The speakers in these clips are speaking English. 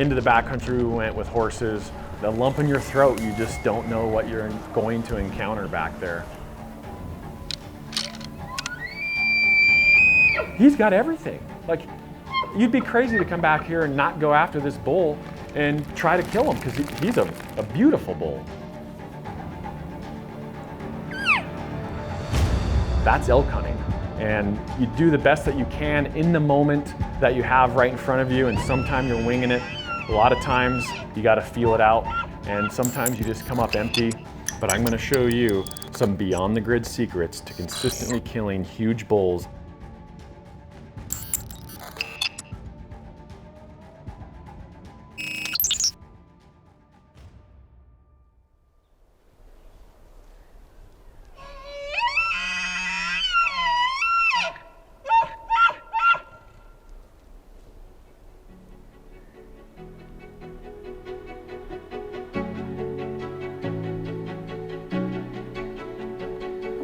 Into the backcountry we went with horses. The lump in your throat, you just don't know what you're going to encounter back there. He's got everything. Like, you'd be crazy to come back here and not go after this bull and try to kill him, because he's a beautiful bull. That's elk hunting. And you do the best that you can in the moment that you have right in front of you, and sometimes you're winging it. A lot of times you got to feel it out, and sometimes you just come up empty. But I'm going to show you some beyond the grid secrets to consistently killing huge bulls.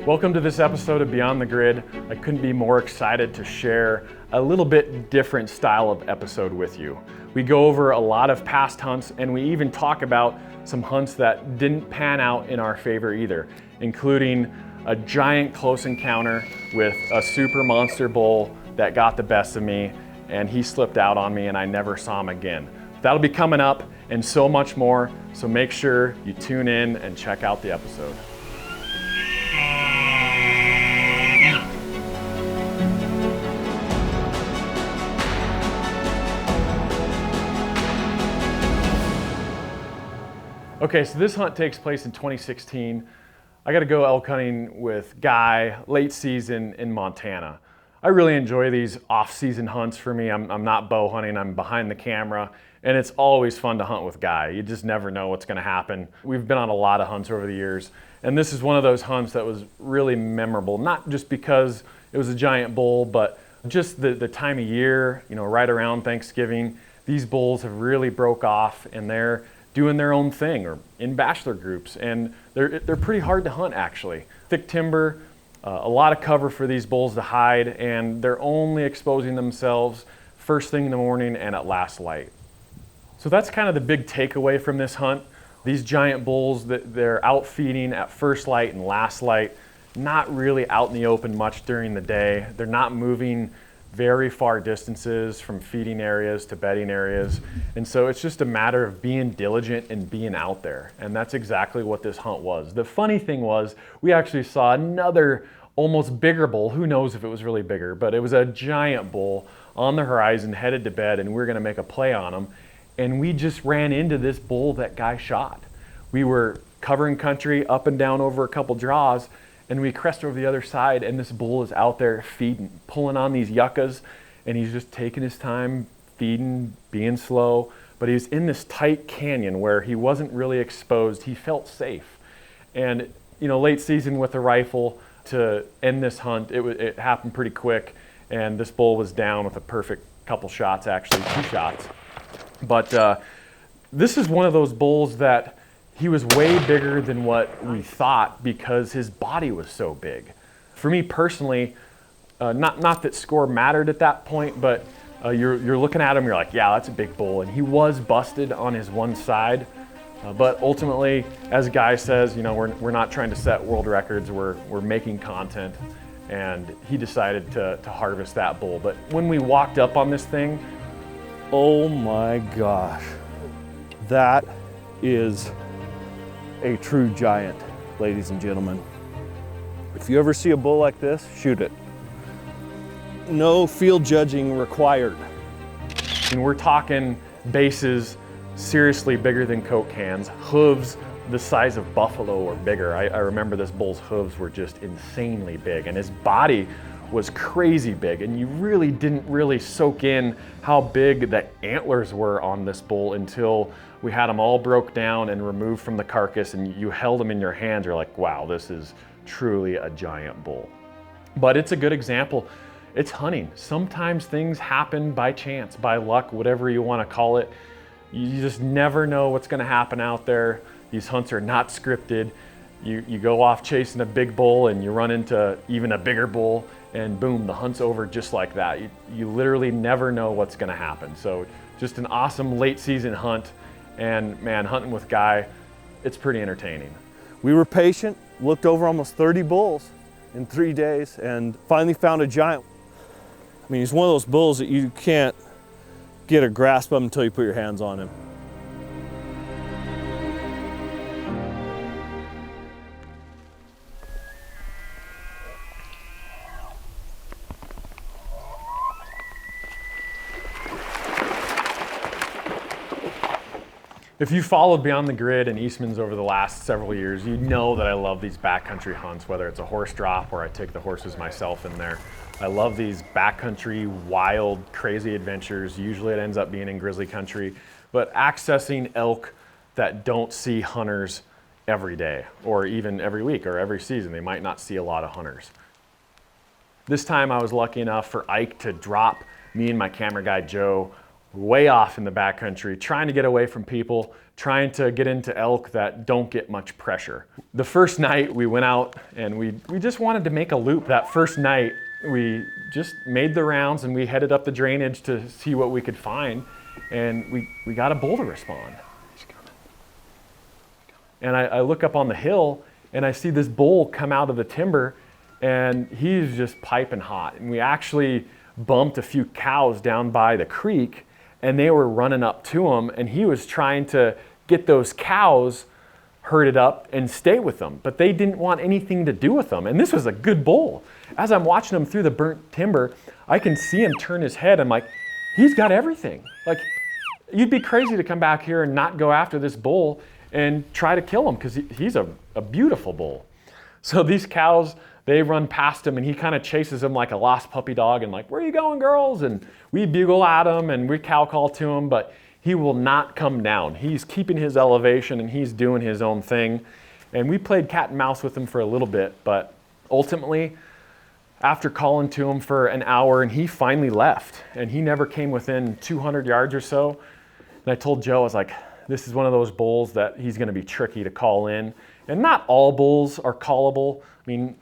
Welcome to this episode of Beyond the Grid. I couldn't be more excited to share a little bit different style of episode with you. We go over a lot of past hunts, and we even talk about some hunts that didn't pan out in our favor either, including a giant close encounter with a super monster bull that got the best of me, and he slipped out on me and I never saw him again. That'll be coming up, and so much more, so make sure you tune in and check out the episode. Okay, so this hunt takes place in 2016. I got to go elk hunting with Guy late season in Montana. I really enjoy these off-season hunts for me. I'm not bow hunting, I'm behind the camera, and it's always fun to hunt with Guy. You just never know what's going to happen. We've been on a lot of hunts over the years, and this is one of those hunts that was really memorable, not just because it was a giant bull, but just the time of year, you know, right around Thanksgiving. These bulls have really broke off, and they're doing their own thing, or in bachelor groups, and they're pretty hard to hunt actually. Thick timber, a lot of cover for these bulls to hide, and they're only exposing themselves first thing in the morning and at last light. So that's kind of the big takeaway from this hunt. These giant bulls, they're out feeding at first light and last light, not really out in the open much during the day. They're not moving very far distances from feeding areas to bedding areas. And so it's just a matter of being diligent and being out there. And that's exactly what this hunt was. The funny thing was, we actually saw another almost bigger bull. Who knows if it was really bigger, but it was a giant bull on the horizon headed to bed, and we were gonna make a play on him. And we just ran into this bull that Guy shot. We were covering country up and down over a couple draws, and we crest over the other side, and this bull is out there feeding, pulling on these yuccas, and he's just taking his time, feeding, being slow. But he was in this tight canyon where he wasn't really exposed. He felt safe. And you know, late season with a rifle to end this hunt, it happened pretty quick, and this bull was down with a perfect couple shots, actually 2 shots. But this is one of those bulls that he was way bigger than what we thought because his body was so big. For me personally, not that score mattered at that point, but you're looking at him, you're like, yeah, that's a big bull. And he was busted on his one side. But ultimately, as Guy says, you know, we're not trying to set world records, we're making content. And he decided to harvest that bull. But when we walked up on this thing, oh my gosh, that is a true giant, ladies and gentlemen. If you ever see a bull like this, shoot it. No field judging required. And we're talking bases seriously bigger than Coke cans, hooves the size of buffalo or bigger. I remember this bull's hooves were just insanely big, and his body was crazy big, and you really didn't soak in how big the antlers were on this bull until we had them all broke down and removed from the carcass, and you held them in your hands. You're like, wow, this is truly a giant bull. But it's a good example. It's hunting. Sometimes things happen by chance, by luck, whatever you want to call it. You just never know what's going to happen out there. These hunts are not scripted. You go off chasing a big bull and you run into even a bigger bull, and boom, the hunt's over just like that. You literally never know what's going to happen. So just an awesome late season hunt. And man, hunting with Guy, it's pretty entertaining. We were patient, looked over almost 30 bulls in 3 days, and finally found a giant. I mean, he's one of those bulls that you can't get a grasp of him until you put your hands on him. If you followed Beyond the Grid and Eastmans over the last several years, you know that I love these backcountry hunts, whether it's a horse drop or I take the horses myself in there. I love these backcountry, wild, crazy adventures. Usually it ends up being in grizzly country, but accessing elk that don't see hunters every day or even every week or every season. They might not see a lot of hunters. This time I was lucky enough for Ike to drop me and my camera guy, Joe, way off in the backcountry, trying to get away from people, trying to get into elk that don't get much pressure. The first night we went out and we just wanted to make a loop. That first night we just made the rounds and we headed up the drainage to see what we could find, and we got a bull to respond. And I look up on the hill and I see this bull come out of the timber and he's just piping hot. And we actually bumped a few cows down by the creek and they were running up to him, and he was trying to get those cows herded up and stay with them, but they didn't want anything to do with them. And this was a good bull. As I'm watching him through the burnt timber, I can see him turn his head. I'm like, he's got everything. Like, you'd be crazy to come back here and not go after this bull and try to kill him, because he's a beautiful bull. So these cows, they run past him and he kind of chases them like a lost puppy dog and like, where are you going, girls? And we bugle at him and we cow call to him, but he will not come down. He's keeping his elevation and he's doing his own thing. And we played cat and mouse with him for a little bit, but ultimately, after calling to him for an hour, and he finally left and he never came within 200 yards or so. And I told Joe, I was like, this is one of those bulls that he's going to be tricky to call in. And not all bulls are callable. I mean,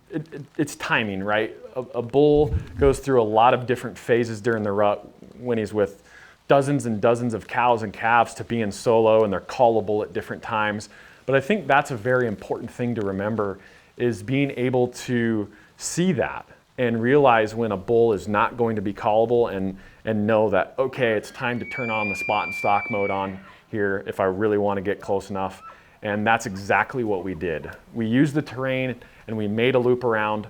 it's timing, right? A bull goes through a lot of different phases during the rut, when he's with dozens and dozens of cows and calves, to being solo, and they're callable at different times. But I think that's a very important thing to remember, is being able to see that and realize when a bull is not going to be callable, and know that, okay, it's time to turn on the spot and stock mode on here if I really want to get close enough. And that's exactly what we did. We used the terrain and we made a loop around.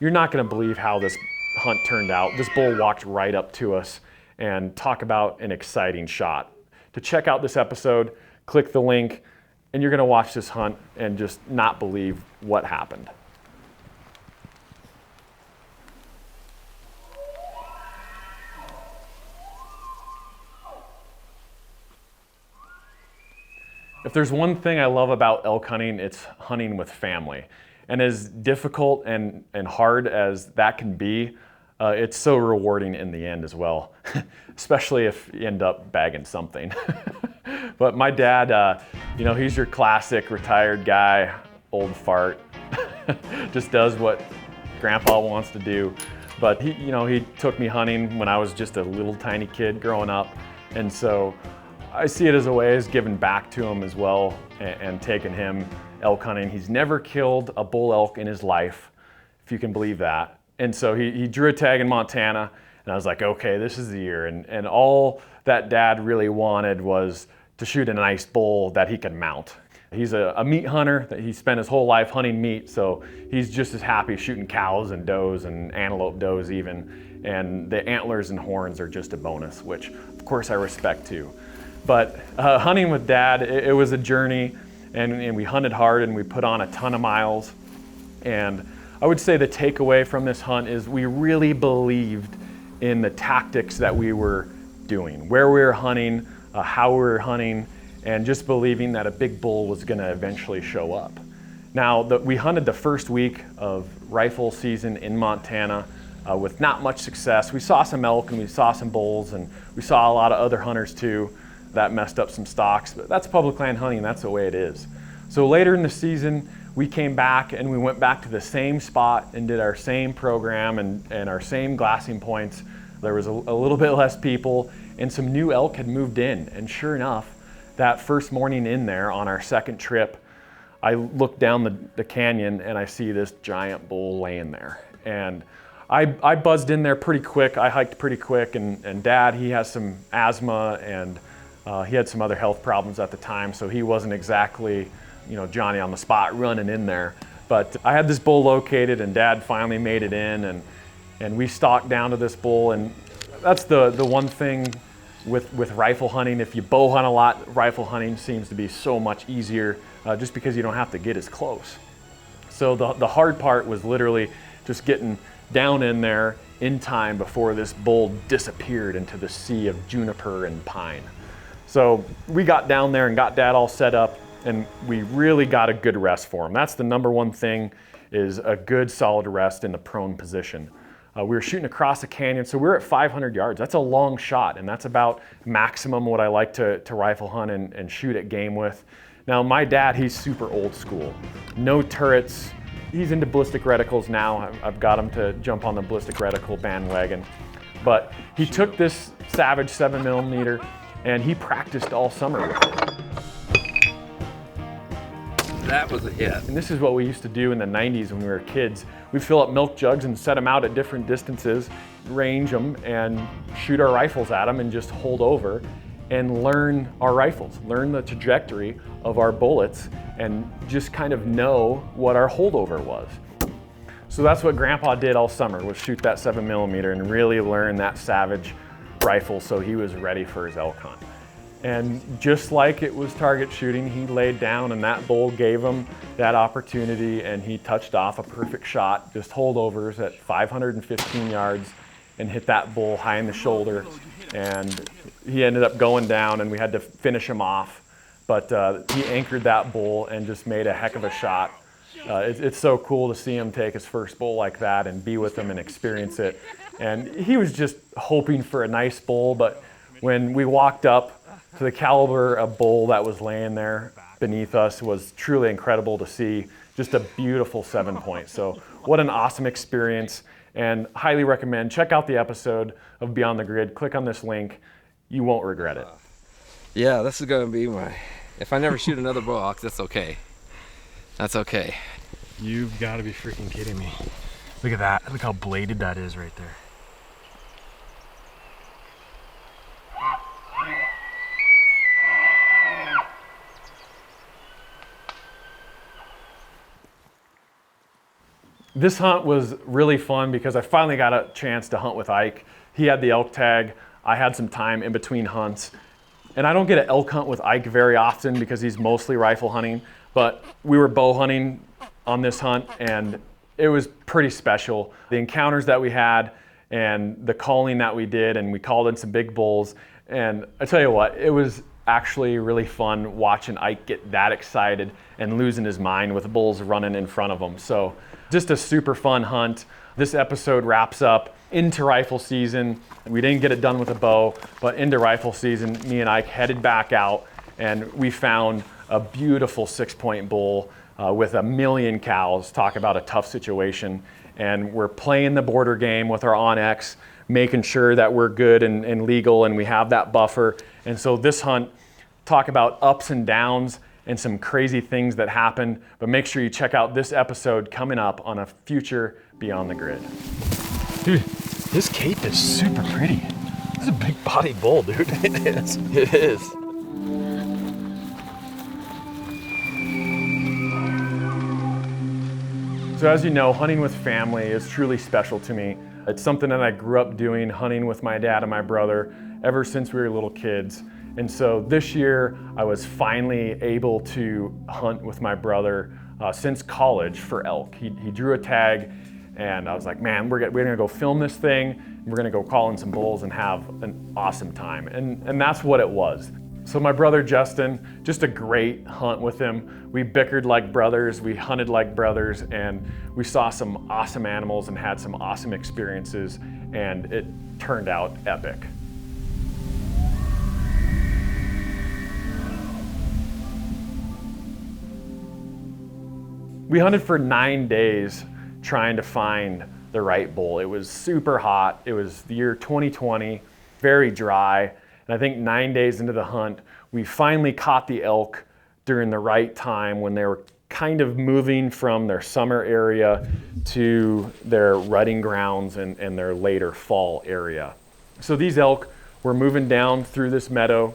You're not going to believe how this hunt turned out. This bull walked right up to us, and talk about an exciting shot. To check out this episode, click the link and you're going to watch this hunt and just not believe what happened. If there's one thing I love about elk hunting, it's hunting with family. And as difficult and hard as that can be, it's so rewarding in the end as well, especially if you end up bagging something. But my dad, he's your classic retired guy, old fart, just does what grandpa wants to do. But he took me hunting when I was just a little tiny kid growing up. And so I see it as a way as giving back to him as well, and taking him elk hunting. He's never killed a bull elk in his life, if you can believe that. And so he drew a tag in Montana, and I was like, okay, this is the year. And all that Dad really wanted was to shoot a nice bull that he could mount. He's a meat hunter, that he spent his whole life hunting meat, so he's just as happy shooting cows and does and antelope does even. And the antlers and horns are just a bonus, which of course I respect too. But hunting with Dad, it was a journey, and we hunted hard and we put on a ton of miles. And I would say the takeaway from this hunt is we really believed in the tactics that we were doing, where we were hunting, how we were hunting, and just believing that a big bull was going to eventually show up. Now, we hunted the first week of rifle season in Montana with not much success. We saw some elk and we saw some bulls, and we saw a lot of other hunters too. That messed up some stocks, but that's public land hunting, that's the way it is. So later in the season, we came back and we went back to the same spot and did our same program and our same glassing points. There was a little bit less people, and some new elk had moved in. And sure enough, that first morning in there on our second trip, I look down the canyon and I see this giant bull laying there. And I buzzed in there pretty quick. I hiked pretty quick, and Dad, he has some asthma, and he had some other health problems at the time, so he wasn't exactly, Johnny on the spot running in there. But I had this bull located, and Dad finally made it in, and we stalked down to this bull. And that's the one thing with rifle hunting. If you bow hunt a lot, rifle hunting seems to be so much easier just because you don't have to get as close. So the hard part was literally just getting down in there in time before this bull disappeared into the sea of juniper and pine. So we got down there and got Dad all set up, and we really got a good rest for him. That's the number one thing, is a good solid rest in the prone position. We were shooting across a canyon, so we were at 500 yards. That's a long shot, and that's about maximum what I like to rifle hunt and shoot at game with. Now, my dad, he's super old school. No turrets. He's into ballistic reticles now. I've got him to jump on the ballistic reticle bandwagon. But he took this Savage 7mm and he practiced all summer with it. That was a hit. And this is what we used to do in the 90s when we were kids. We'd fill up milk jugs and set them out at different distances, range them, and shoot our rifles at them and just hold over and learn our rifles, learn the trajectory of our bullets, and just kind of know what our holdover was. So that's what Grandpa did all summer, was shoot that 7mm and really learn that Savage rifle so he was ready for his elk hunt. And just like it was target shooting, he laid down and that bull gave him that opportunity, and he touched off a perfect shot, just holdovers at 515 yards, and hit that bull high in the shoulder. And he ended up going down and we had to finish him off. But he anchored that bull and just made a heck of a shot. It's so cool to see him take his first bull like that and be with him and experience it. And he was just hoping for a nice bull, but when we walked up to the caliber of bull that was laying there beneath us, was truly incredible to see. Just a beautiful 7-point. So what an awesome experience, and highly recommend. Check out the episode of Beyond the Grid. Click on this link. You won't regret it. Yeah, this is going to be if I never shoot another bow ox, that's okay. That's okay. You've got to be freaking kidding me. Look at that. Look how bladed that is right there. This hunt was really fun because I finally got a chance to hunt with Ike. He had the elk tag. I had some time in between hunts. And I don't get an elk hunt with Ike very often because he's mostly rifle hunting, but we were bow hunting on this hunt and it was pretty special. The encounters that we had and the calling that we did, and we called in some big bulls. And I tell you what, it was actually really fun watching Ike get that excited and losing his mind with bulls running in front of him. So just a super fun hunt. This episode wraps up into rifle season. We didn't get it done with a bow, but into rifle season, me and Ike headed back out and we found a beautiful 6-point bull with 1,000,000 cows. Talk about a tough situation. And we're playing the border game with our onX, making sure that we're good and legal and we have that buffer. And so this hunt, talk about ups and downs and some crazy things that happened, but make sure you check out this episode coming up on a future Beyond the Grid. Dude, this cape is super pretty. This is a big bodied bull, dude. It is. It is. So as you know, hunting with family is truly special to me. It's something that I grew up doing, hunting with my dad and my brother ever since we were little kids. And so this year I was finally able to hunt with my brother since college for elk. He drew a tag and I was like, man, we're gonna go film this thing. We're gonna go call in some bulls and have an awesome time. And that's what it was. So my brother Justin, just a great hunt with him. We bickered like brothers, we hunted like brothers, and we saw some awesome animals and had some awesome experiences, and it turned out epic. We hunted for 9 days trying to find the right bull. It was super hot. It was the year 2020, very dry. And I think 9 days into the hunt, we finally caught the elk during the right time when they were kind of moving from their summer area to their rutting grounds and their later fall area. So these elk were moving down through this meadow,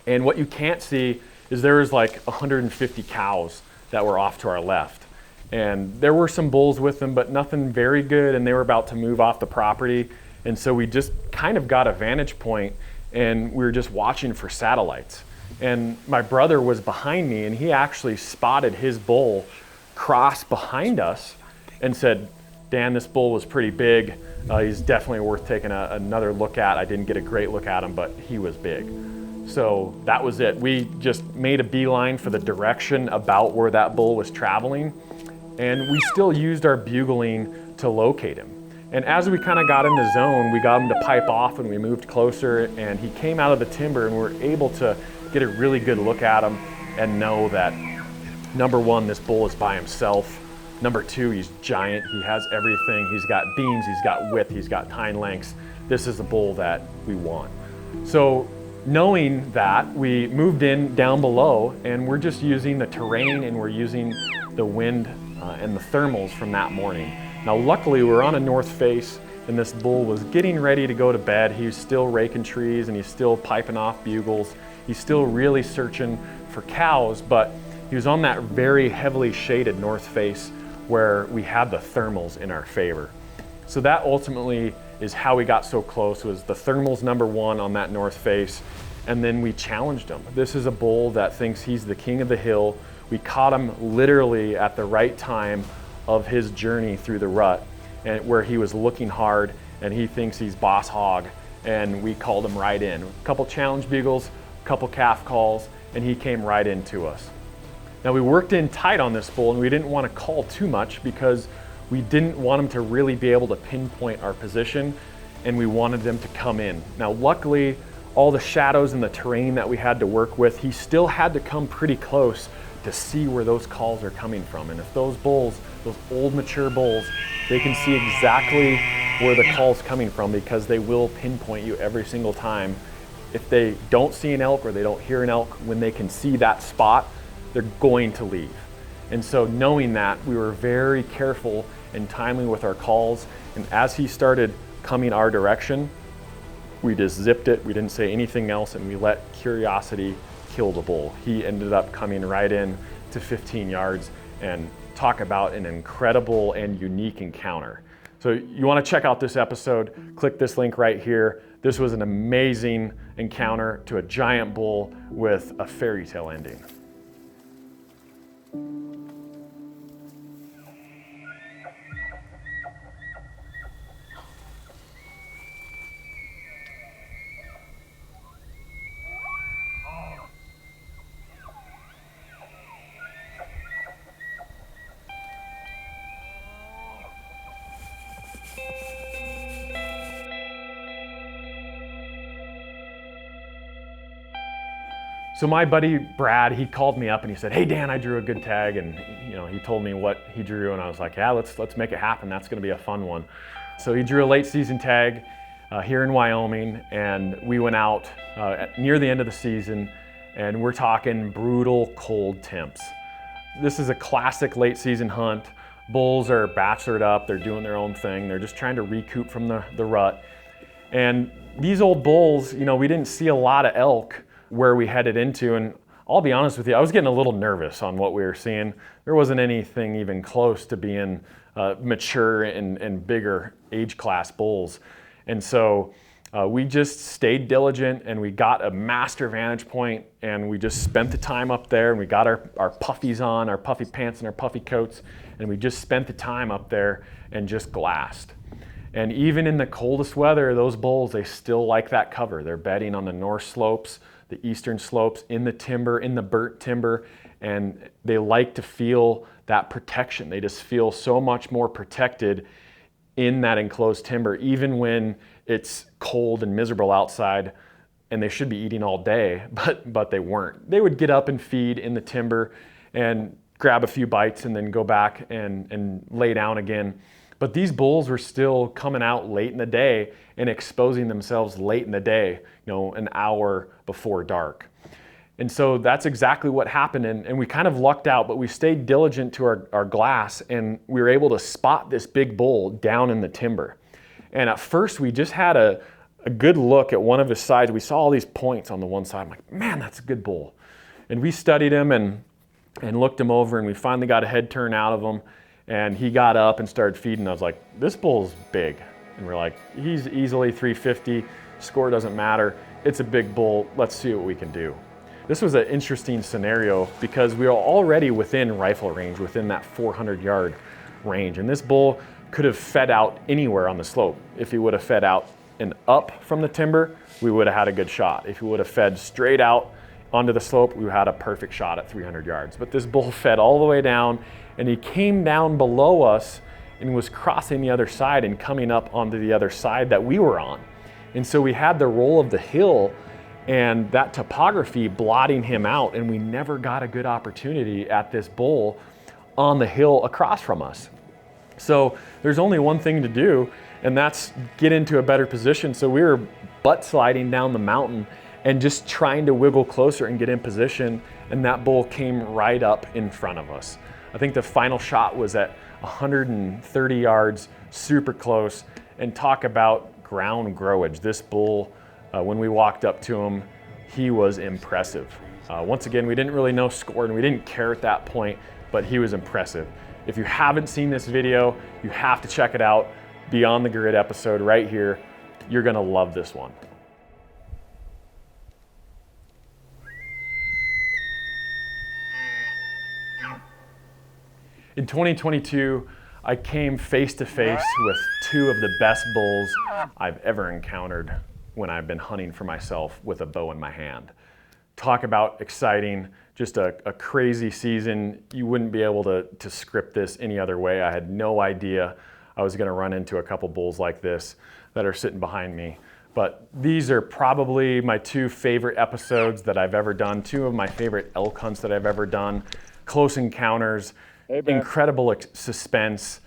and what you can't see is there was like 150 cows that were off to our left. And there were some bulls with them, but nothing very good, and they were about to move off the property. And so we just kind of got a vantage point, and we were just watching for satellites. And my brother was behind me, and he actually spotted his bull cross behind us and said, Dan, this bull was pretty big. He's definitely worth taking another look at. I didn't get a great look at him, but he was big. So that was it. We just made a beeline for the direction about where that bull was traveling, and we still used our bugling to locate him. And as we kind of got in the zone, we got him to pipe off and we moved closer, and he came out of the timber, and we were able to get a really good look at him and know that, number one, this bull is by himself. Number two, he's giant. He has everything. He's got beams, he's got width, he's got hind lengths. This is the bull that we want. So knowing that, we moved in down below, and we're just using the terrain, and we're using the wind and the thermals from that morning. Now luckily we're on a north face, and this bull was getting ready to go to bed. He was still raking trees, and he's still piping off bugles. He's still really searching for cows, but he was on that very heavily shaded north face where we had the thermals in our favor. So that ultimately is how we got so close, was the thermals number one on that north face, and then we challenged him. This is a bull that thinks he's the king of the hill. We caught him literally at the right time of his journey through the rut, and where he was looking hard, and he thinks he's boss hog, and we called him right in. A couple challenge bugles, a couple calf calls, and he came right into us. Now we worked in tight on this bull, and we didn't want to call too much because we didn't want him to really be able to pinpoint our position, and we wanted them to come in. Now luckily, all the shadows and the terrain that we had to work with, he still had to come pretty close to see where those calls are coming from. And if those bulls, those old mature bulls, they can see exactly where the call's coming from, because they will pinpoint you every single time. If they don't see an elk or they don't hear an elk, when they can see that spot, they're going to leave. And so knowing that, we were very careful and timely with our calls. And as he started coming our direction, we just zipped it. We didn't say anything else, and we let curiosity kill the bull. He ended up coming right in to 15 yards, and talk about an incredible and unique encounter. So you want to check out this episode, click this link right here. This was an amazing encounter to a giant bull with a fairy tale ending. So my buddy Brad, he called me up and he said, "Hey Dan, I drew a good tag," and he told me what he drew, and I was like, "Yeah, let's make it happen. That's going to be a fun one." So he drew a late season tag here in Wyoming, and we went out near the end of the season, and we're talking brutal cold temps. This is a classic late season hunt. Bulls are bachelored up, they're doing their own thing, they're just trying to recoup from the rut. And these old bulls, we didn't see a lot of elk where we headed into, and I'll be honest with you, I was getting a little nervous on what we were seeing. There wasn't anything even close to being mature and bigger age class bulls. And so we just stayed diligent, and we got a master vantage point, and we just spent the time up there, and we got our puffies on, our puffy pants and our puffy coats, and we just spent the time up there and just glassed. And even in the coldest weather, those bulls, they still like that cover. They're bedding on the north slopes, the eastern slopes, in the timber, in the burnt timber, and they like to feel that protection. They just feel so much more protected in that enclosed timber, even when it's cold and miserable outside, and they should be eating all day, but they weren't. They would get up and feed in the timber and grab a few bites and then go back and lay down again. But these bulls were still coming out late in the day and exposing themselves late in the day, an hour before dark. And so that's exactly what happened, and we kind of lucked out, but we stayed diligent to our glass, and we were able to spot this big bull down in the timber. And at first we just had a good look at one of his sides. We saw all these points on the one side. I'm like, man, that's a good bull. And we studied him and looked him over, and we finally got a head turn out of him, and he got up and started feeding. I was like, this bull's big. And we're like, he's easily 350, score doesn't matter. It's a big bull, let's see what we can do. This was an interesting scenario because we were already within rifle range, within that 400-yard range. And this bull could have fed out anywhere on the slope. If he would have fed out and up from the timber, we would have had a good shot. If he would have fed straight out onto the slope, we had a perfect shot at 300 yards. But this bull fed all the way down, and he came down below us and was crossing the other side and coming up onto the other side that we were on. And so we had the roll of the hill and that topography blotting him out, and we never got a good opportunity at this bull on the hill across from us. So there's only one thing to do, and that's get into a better position. So we were butt sliding down the mountain and just trying to wiggle closer and get in position, and that bull came right up in front of us. I think the final shot was at 130 yards, super close, and talk about ground growage. This bull, when we walked up to him, he was impressive. Once again, we didn't really know score and we didn't care at that point, but he was impressive. If you haven't seen this video, you have to check it out. Beyond the Grid episode right here. You're gonna love this one. In 2022, I came face to face with two of the best bulls I've ever encountered when I've been hunting for myself with a bow in my hand. Talk about exciting, just a crazy season. You wouldn't be able to script this any other way. I had no idea I was gonna run into a couple bulls like this that are sitting behind me. But these are probably my two favorite episodes that I've ever done, two of my favorite elk hunts that I've ever done. Close encounters, incredible suspense,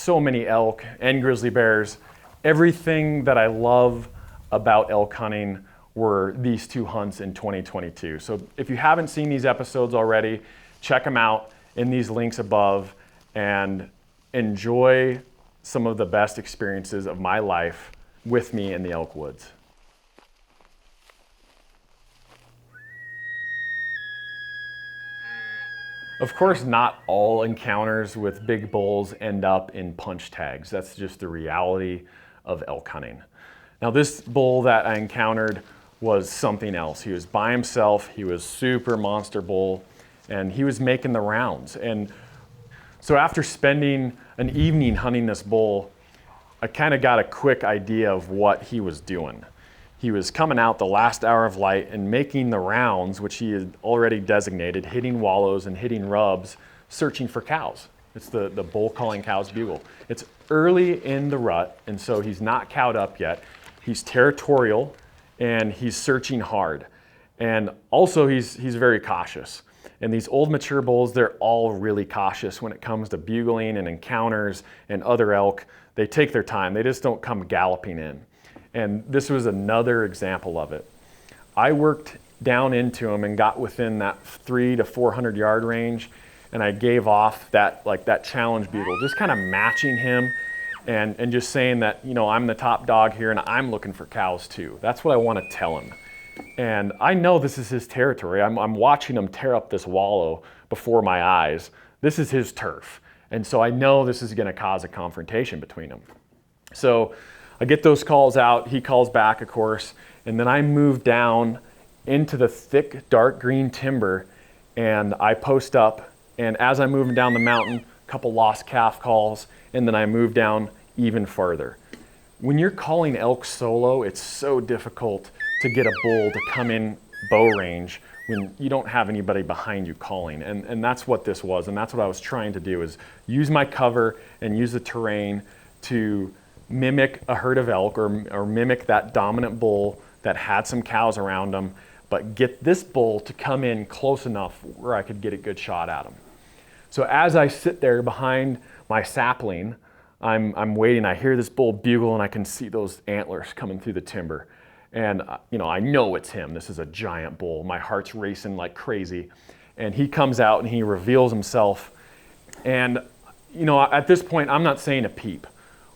so many elk and grizzly bears. Everything that I love about elk hunting were these two hunts in 2022. So if you haven't seen these episodes already, check them out in these links above and enjoy some of the best experiences of my life with me in the elk woods. Of course, not all encounters with big bulls end up in punch tags. That's just the reality of elk hunting. Now, this bull that I encountered was something else. He was by himself, he was super monster bull, and he was making the rounds. And so after spending an evening hunting this bull, I kind of got a quick idea of what he was doing. He was coming out the last hour of light and making the rounds, which he had already designated, hitting wallows and hitting rubs, searching for cows. It's the bull calling cows bugle. It's early in the rut, and so he's not cowed up yet. He's territorial, and he's searching hard. And also he's very cautious. And these old mature bulls, they're all really cautious when it comes to bugling and encounters and other elk. They take their time. They just don't come galloping in. And this was another example of it. I worked down into him and got within that 300 to 400 yard range, and I gave off that challenge bugle, just kind of matching him and just saying that, I'm the top dog here and I'm looking for cows too. That's what I want to tell him. And I know this is his territory. I'm watching him tear up this wallow before my eyes. This is his turf. And so I know this is going to cause a confrontation between them. So I get those calls out. He calls back, of course. And then I move down into the thick, dark green timber, and I post up. And as I'm moving down the mountain, a couple lost calf calls, and then I move down even further. When you're calling elk solo, it's so difficult to get a bull to come in bow range when you don't have anybody behind you calling. And that's what this was, and that's what I was trying to do, is use my cover and use the terrain to mimic a herd of elk or mimic that dominant bull that had some cows around him, but get this bull to come in close enough where I could get a good shot at him. So as I sit there behind my sapling, I'm waiting, I hear this bull bugle and I can see those antlers coming through the timber. And I know it's him. This is a giant bull. My heart's racing like crazy. And he comes out and he reveals himself. And at this point, I'm not saying a peep.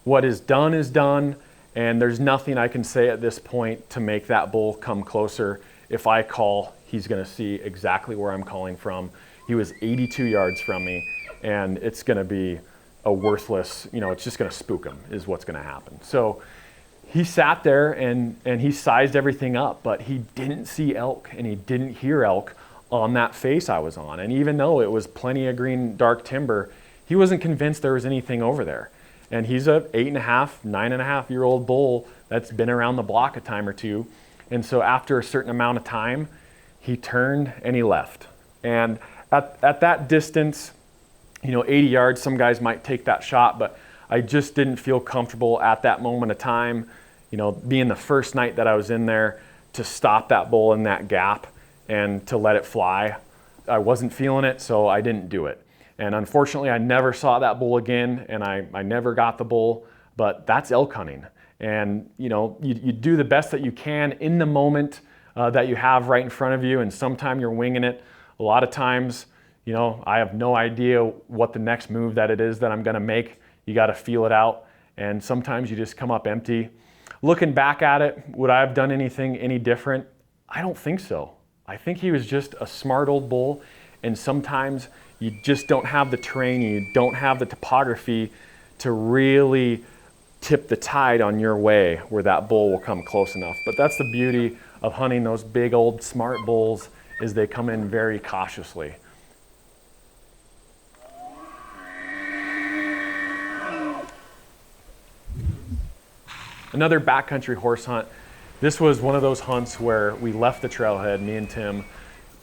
What is done, and there's nothing I can say at this point to make that bull come closer. If I call, he's gonna see exactly where I'm calling from. He was 82 yards from me, and it's gonna be a worthless, it's just gonna spook him, is what's gonna happen. So he sat there and he sized everything up, but he didn't see elk and he didn't hear elk on that face I was on. And even though it was plenty of green, dark timber, he wasn't convinced there was anything over there. And he's a 8.5, 9.5-year-old bull that's been around the block a time or two. And so after a certain amount of time, he turned and he left. And at that distance, 80 yards, some guys might take that shot, but I just didn't feel comfortable at that moment of time, being the first night that I was in there, to stop that bull in that gap and to let it fly. I wasn't feeling it, so I didn't do it. And unfortunately, I never saw that bull again, and I never got the bull, but that's elk hunting. And you do the best that you can in the moment that you have right in front of you, and sometimes you're winging it. A lot of times, I have no idea what the next move that it is that I'm gonna make. You gotta feel it out, and sometimes you just come up empty. Looking back at it, would I have done anything any different? I don't think so. I think he was just a smart old bull, and sometimes you just don't have the terrain, you don't have the topography to really tip the tide on your way where that bull will come close enough. But that's the beauty of hunting those big old smart bulls, is they come in very cautiously. Another backcountry horse hunt. This was one of those hunts where we left the trailhead, me and Tim,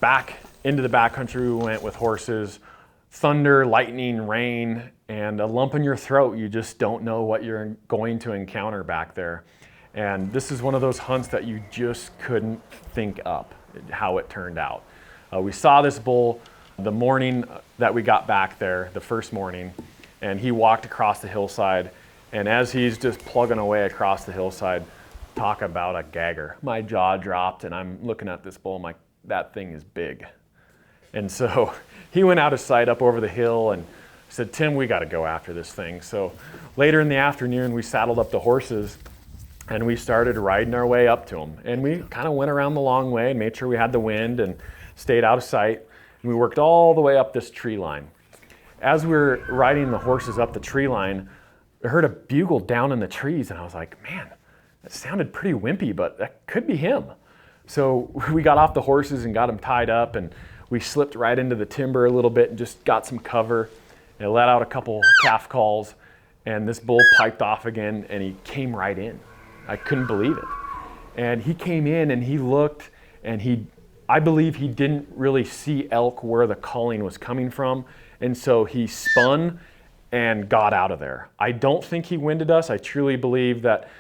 back into the backcountry we went with horses, thunder, lightning, rain, and a lump in your throat. You just don't know what you're going to encounter back there. And this is one of those hunts that you just couldn't think up how it turned out. We saw this bull the morning that we got back there, the first morning, and he walked across the hillside. And as he's just plugging away across the hillside, talk about a gagger. My jaw dropped and I'm looking at this bull, I'm like, that thing is big. And so he went out of sight up over the hill and said, Tim, we gotta go after this thing. So later in the afternoon, we saddled up the horses and we started riding our way up to him. And we kind of went around the long way and made sure we had the wind and stayed out of sight. And we worked all the way up this tree line. As we were riding the horses up the tree line, I heard a bugle down in the trees and I was like, man, that sounded pretty wimpy, but that could be him. So we got off the horses and got him tied up, and we slipped right into the timber a little bit and just got some cover and let out a couple calf calls, and this bull piped off again and he came right in. I couldn't believe it. And he came in and he looked, and I believe he didn't really see elk where the calling was coming from, and so he spun and got out of there. I don't think he winded us. I truly believe that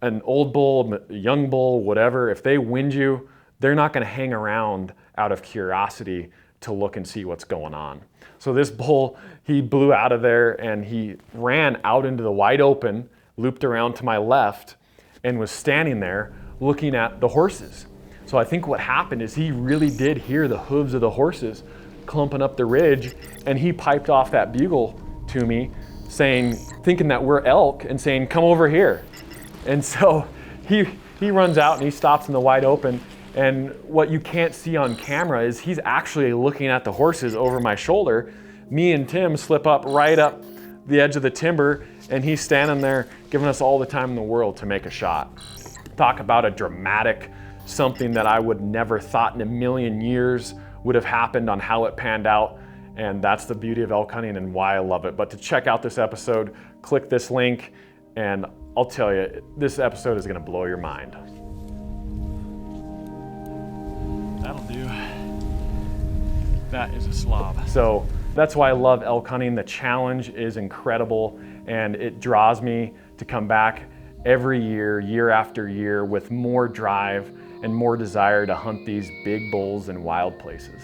an old bull, a young bull, whatever, if they wind you, they're not gonna hang around out of curiosity to look and see what's going on. So this bull, he blew out of there and he ran out into the wide open, looped around to my left, and was standing there looking at the horses. So I think what happened is he really did hear the hooves of the horses clumping up the ridge, and he piped off that bugle to me saying, thinking that we're elk, and saying, come over here. And so he runs out and he stops in the wide open, and what you can't see on camera is he's actually looking at the horses over my shoulder. Me and Tim slip up right up the edge of the timber, and he's standing there giving us all the time in the world to make a shot. Talk about a dramatic, something that I would never thought in a million years would have happened on how it panned out. And that's the beauty of elk hunting and why I love it. But to check out this episode, click this link, and I'll tell you, this episode is gonna blow your mind. That'll do. That is a slob. So that's why I love elk hunting. The challenge is incredible, and it draws me to come back every year, year after year, with more drive and more desire to hunt these big bulls in wild places.